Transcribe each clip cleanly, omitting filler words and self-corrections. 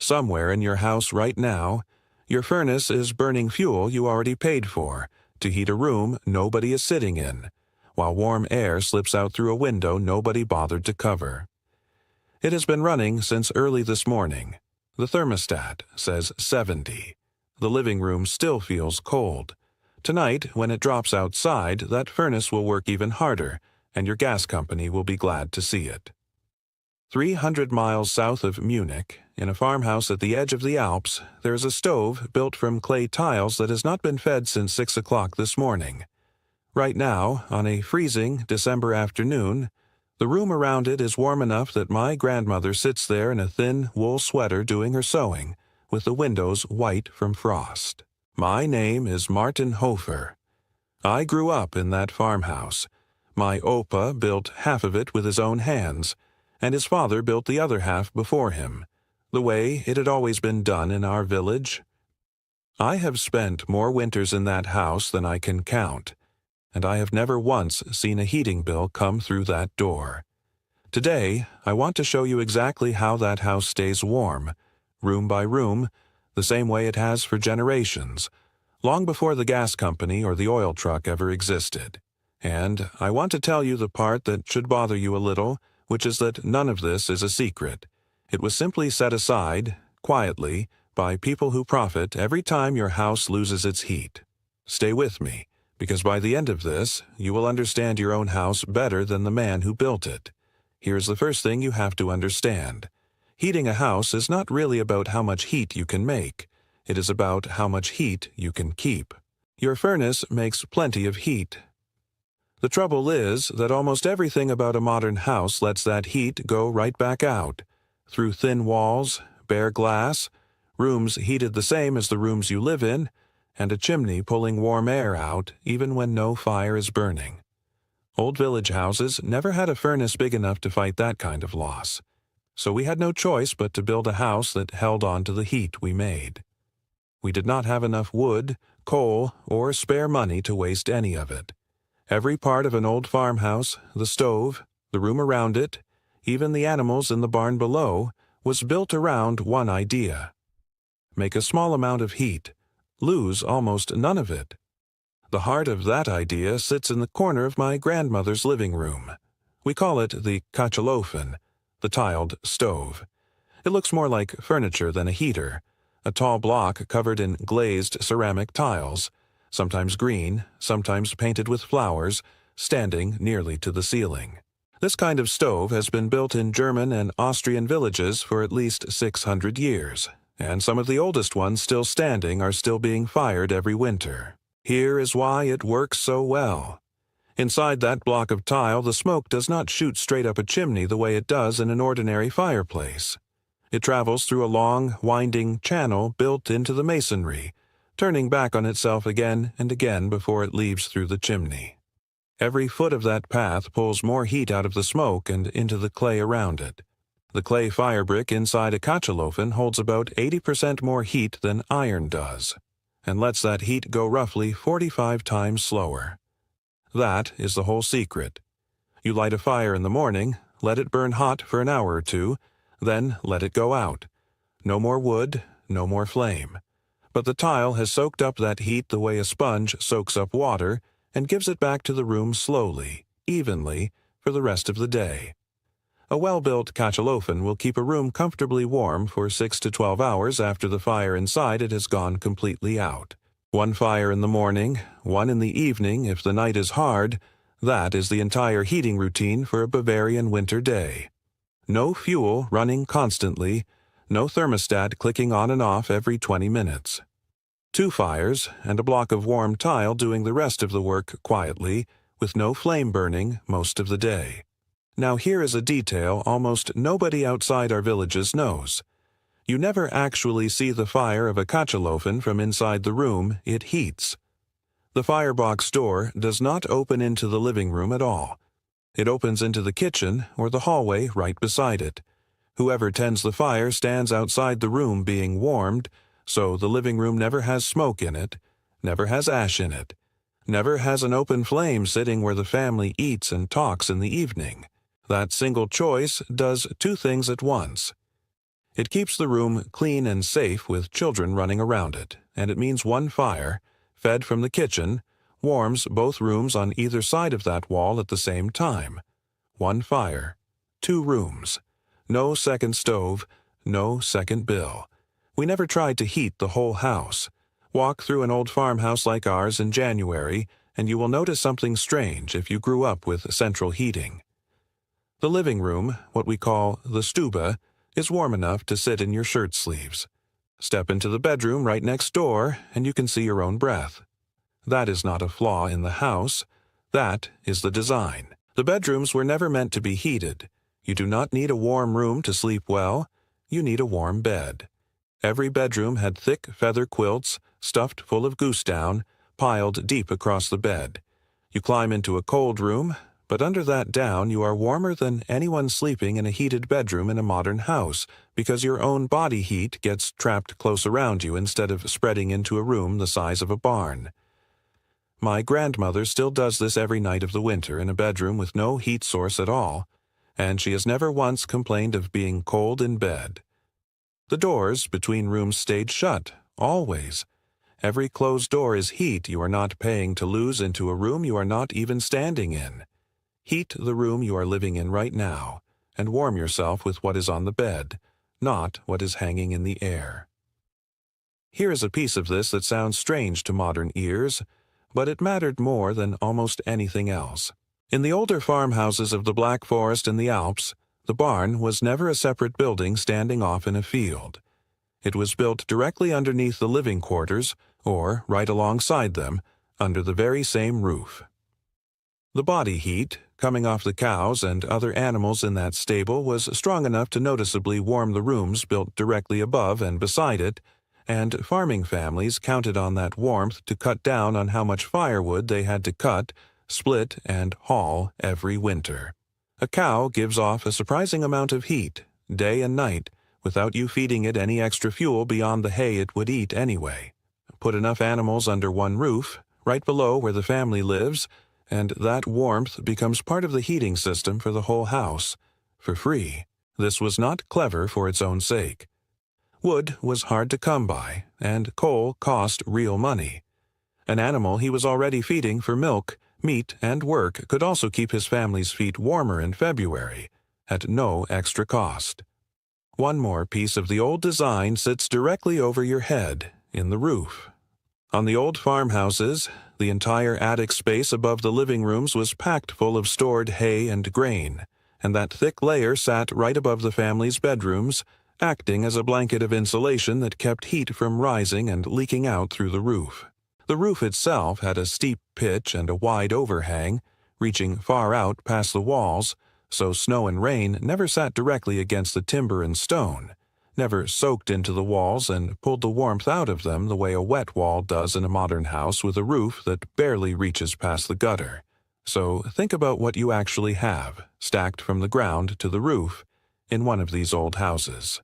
Somewhere in your house right now, your furnace is burning fuel you already paid for to heat a room nobody is sitting in, while warm air slips out through a window nobody bothered to cover. It has been running since early this morning. The thermostat says 70. The living room still feels cold. Tonight, when it drops outside, that furnace will work even harder, and your gas company will be glad to see it. 300 miles south of Munich, in a farmhouse at the edge of the Alps, there is a stove built from clay tiles that has not been fed since 6 o'clock this morning. Right now, on a freezing December afternoon, the room around it is warm enough that my grandmother sits there in a thin wool sweater doing her sewing, with the windows white from frost. My name is Martin Hofer. I grew up in that farmhouse. My Opa built half of it with his own hands, and his father built the other half before him, the way it had always been done in our village. I have spent more winters in that house than I can count, and I have never once seen a heating bill come through that door. Today, I want to show you exactly how that house stays warm, room by room, the same way it has for generations, long before the gas company or the oil truck ever existed. And I want to tell you the part that should bother you a little, which is that none of this is a secret. It was simply set aside, quietly, by people who profit every time your house loses its heat. Stay with me, because by the end of this, you will understand your own house better than the man who built it. Here's the first thing you have to understand. Heating a house is not really about how much heat you can make. It is about how much heat you can keep. Your furnace makes plenty of heat. The trouble is that almost everything about a modern house lets that heat go right back out, through thin walls, bare glass, rooms heated the same as the rooms you live in, and a chimney pulling warm air out even when no fire is burning. Old village houses never had a furnace big enough to fight that kind of loss, so we had no choice but to build a house that held on to the heat we made. We did not have enough wood, coal, or spare money to waste any of it. Every part of an old farmhouse, the stove, the room around it, even the animals in the barn below, was built around one idea. Make a small amount of heat, lose almost none of it. The heart of that idea sits in the corner of my grandmother's living room. We call it the Kachelofen, the tiled stove. It looks more like furniture than a heater, a tall block covered in glazed ceramic tiles, sometimes green, sometimes painted with flowers, standing nearly to the ceiling. This kind of stove has been built in German and Austrian villages for at least 600 years, and some of the oldest ones still standing are still being fired every winter. Here is why it works so well. Inside that block of tile, the smoke does not shoot straight up a chimney the way it does in an ordinary fireplace. It travels through a long, winding channel built into the masonry, turning back on itself again and again before it leaves through the chimney. Every foot of that path pulls more heat out of the smoke and into the clay around it. The clay fire brick inside a Kachelofen holds about 80% more heat than iron does, and lets that heat go roughly 45 times slower. That is the whole secret. You light a fire in the morning, let it burn hot for an hour or two, then let it go out. No more wood, no more flame. But the tile has soaked up that heat the way a sponge soaks up water and gives it back to the room slowly, evenly, for the rest of the day. A well-built Kachelofen will keep a room comfortably warm for 6 to 12 hours after the fire inside it has gone completely out. One fire in the morning, one in the evening if the night is hard, that is the entire heating routine for a Bavarian winter day. No fuel running constantly, no thermostat clicking on and off every 20 minutes. 2 fires and a block of warm tile doing the rest of the work quietly, with no flame burning most of the day. Now here is a detail almost nobody outside our villages knows. You never actually see the fire of a Kachelofen from inside the room it heats. The firebox door does not open into the living room at all. It opens into the kitchen or the hallway right beside it. Whoever tends the fire stands outside the room being warmed, so the living room never has smoke in it, never has ash in it, never has an open flame sitting where the family eats and talks in the evening. That single choice does 2 things at once. It keeps the room clean and safe with children running around it, and it means one fire, fed from the kitchen, warms both rooms on either side of that wall at the same time. One fire, 2 rooms. No second stove, no second bill. We never tried to heat the whole house. Walk through an old farmhouse like ours in January, and you will notice something strange if you grew up with central heating. The living room, what we call the Stube, is warm enough to sit in your shirt sleeves. Step into the bedroom right next door, and you can see your own breath. That is not a flaw in the house. That is the design. The bedrooms were never meant to be heated. You do not need a warm room to sleep well. You need a warm bed. Every bedroom had thick feather quilts, stuffed full of goose down, piled deep across the bed. You climb into a cold room, but under that down you are warmer than anyone sleeping in a heated bedroom in a modern house, because your own body heat gets trapped close around you instead of spreading into a room the size of a barn. My grandmother still does this every night of the winter in a bedroom with no heat source at all, and she has never once complained of being cold in bed. The doors between rooms stayed shut, always. Every closed door is heat you are not paying to lose into a room you are not even standing in. Heat the room you are living in right now, and warm yourself with what is on the bed, not what is hanging in the air. Here is a piece of this that sounds strange to modern ears, but it mattered more than almost anything else. In the older farmhouses of the Black Forest and the Alps, the barn was never a separate building standing off in a field. It was built directly underneath the living quarters, or right alongside them, under the very same roof. The body heat, coming off the cows and other animals in that stable, was strong enough to noticeably warm the rooms built directly above and beside it, and farming families counted on that warmth to cut down on how much firewood they had to cut, split, and haul every winter. A cow gives off a surprising amount of heat, day and night, without you feeding it any extra fuel beyond the hay it would eat anyway. Put enough animals under one roof, right below where the family lives, and that warmth becomes part of the heating system for the whole house, for free. This was not clever for its own sake. Wood was hard to come by, and coal cost real money. An animal he was already feeding for milk, meat, and work could also keep his family's feet warmer in February, at no extra cost. One more piece of the old design sits directly over your head, in the roof. On the old farmhouses, the entire attic space above the living rooms was packed full of stored hay and grain, and that thick layer sat right above the family's bedrooms, acting as a blanket of insulation that kept heat from rising and leaking out through the roof. The roof itself had a steep pitch and a wide overhang, reaching far out past the walls, so snow and rain never sat directly against the timber and stone, never soaked into the walls and pulled the warmth out of them the way a wet wall does in a modern house with a roof that barely reaches past the gutter. So think about what you actually have, stacked from the ground to the roof, in one of these old houses.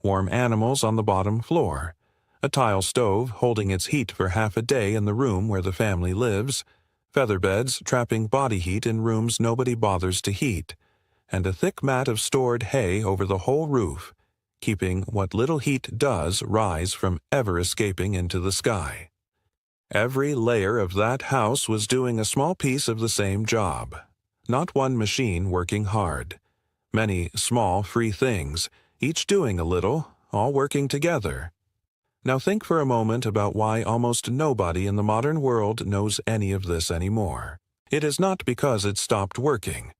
Warm animals on the bottom floor, a tile stove holding its heat for half a day in the room where the family lives, feather beds trapping body heat in rooms nobody bothers to heat, and a thick mat of stored hay over the whole roof, keeping what little heat does rise from ever escaping into the sky. Every layer of that house was doing a small piece of the same job. Not one machine working hard. Many small, free things, each doing a little, all working together. Now think for a moment about why almost nobody in the modern world knows any of this anymore. It is not because it stopped working.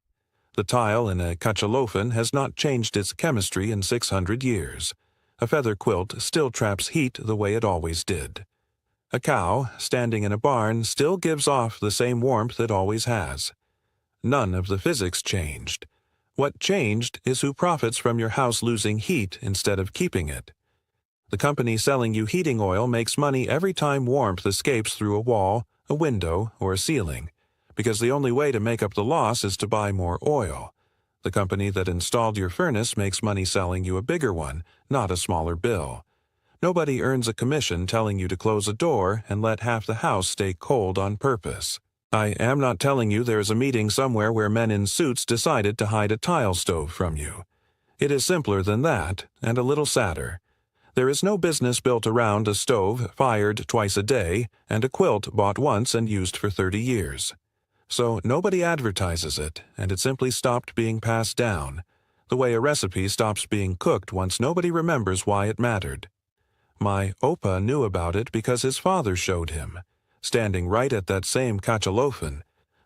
The tile in a Kachelofen has not changed its chemistry in 600 years. A feather quilt still traps heat the way it always did. A cow, standing in a barn, still gives off the same warmth it always has. None of the physics changed. What changed is who profits from your house losing heat instead of keeping it. The company selling you heating oil makes money every time warmth escapes through a wall, a window, or a ceiling, because the only way to make up the loss is to buy more oil. The company that installed your furnace makes money selling you a bigger one, not a smaller bill. Nobody earns a commission telling you to close a door and let half the house stay cold on purpose. I am not telling you there is a meeting somewhere where men in suits decided to hide a tile stove from you. It is simpler than that, and a little sadder. There is no business built around a stove fired twice a day and a quilt bought once and used for 30 years. So nobody advertises it, and it simply stopped being passed down, the way a recipe stops being cooked once nobody remembers why it mattered. My Opa knew about it because his father showed him, standing right at that same Kachelofen,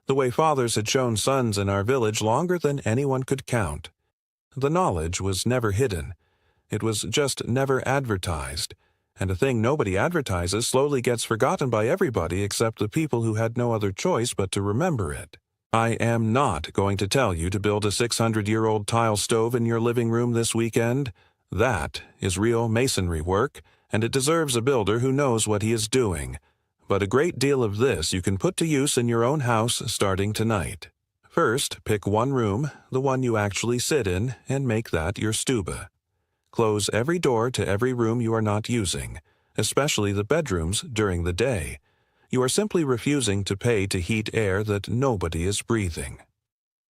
the way fathers had shown sons in our village longer than anyone could count. The knowledge was never hidden. It was just never advertised, and a thing nobody advertises slowly gets forgotten by everybody except the people who had no other choice but to remember it. I am not going to tell you to build a 600-year-old tile stove in your living room this weekend. That is real masonry work, and it deserves a builder who knows what he is doing. But a great deal of this you can put to use in your own house starting tonight. First, pick one room, the one you actually sit in, and make that your stube. Close every door to every room you are not using, especially the bedrooms, during the day. You are simply refusing to pay to heat air that nobody is breathing.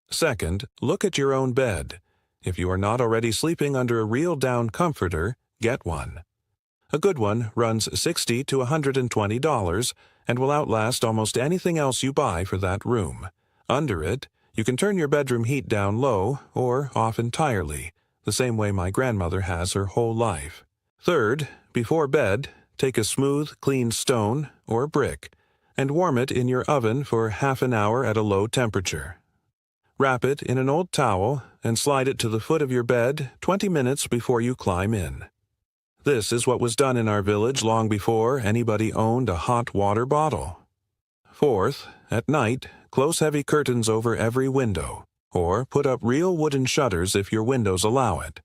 Second, look at your own bed. If you are not already sleeping under a real down comforter, get one. A good one runs $60 to $120 and will outlast almost anything else you buy for that room. Under it, you can turn your bedroom heat down low or off entirely, the same way my grandmother has her whole life. Third, before bed, take a smooth, clean stone or brick and warm it in your oven for half an hour at a low temperature. Wrap it in an old towel and slide it to the foot of your bed 20 minutes before you climb in. This is what was done in our village long before anybody owned a hot water bottle. Fourth, at night, close heavy curtains over every window, or put up real wooden shutters if your windows allow it.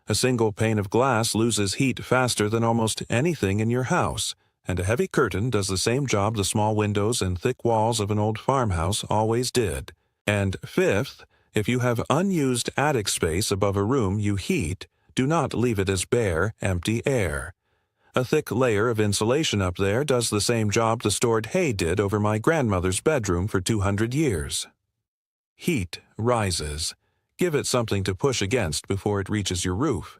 A single pane of glass loses heat faster than almost anything in your house, and a heavy curtain does the same job the small windows and thick walls of an old farmhouse always did. And fifth, if you have unused attic space above a room you heat, do not leave it as bare, empty air. A thick layer of insulation up there does the same job the stored hay did over my grandmother's bedroom for 200 years. Heat rises. Give it something to push against before it reaches your roof.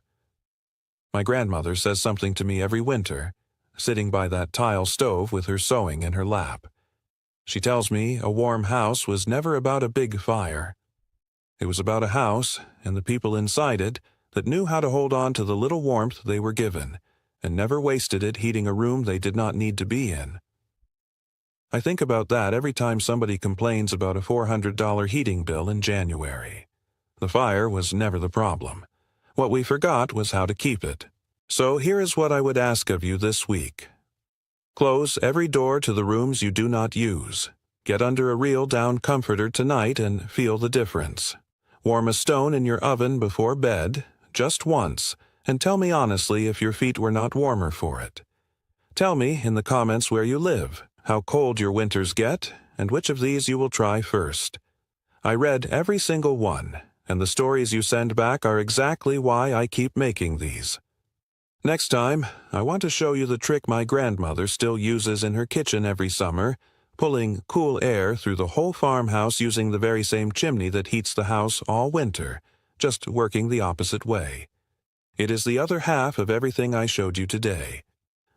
My grandmother says something to me every winter, sitting by that tile stove with her sewing in her lap. She tells me a warm house was never about a big fire. It was about a house and the people inside it that knew how to hold on to the little warmth they were given, and never wasted it heating a room they did not need to be in. I think about that every time somebody complains about a $400 heating bill in January. The fire was never the problem. What we forgot was how to keep it. So here is what I would ask of you this week. Close every door to the rooms you do not use. Get under a real down comforter tonight and feel the difference. Warm a stone in your oven before bed, just once, and tell me honestly if your feet were not warmer for it. Tell me in the comments where you live, how cold your winters get, and which of these you will try first. I read every single one, and the stories you send back are exactly why I keep making these. Next time, I want to show you the trick my grandmother still uses in her kitchen every summer, pulling cool air through the whole farmhouse using the very same chimney that heats the house all winter, just working the opposite way. It is the other half of everything I showed you today.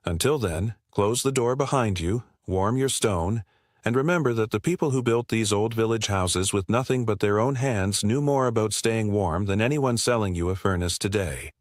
Until then, close the door behind you, warm your stone, and remember that the people who built these old village houses with nothing but their own hands knew more about staying warm than anyone selling you a furnace today.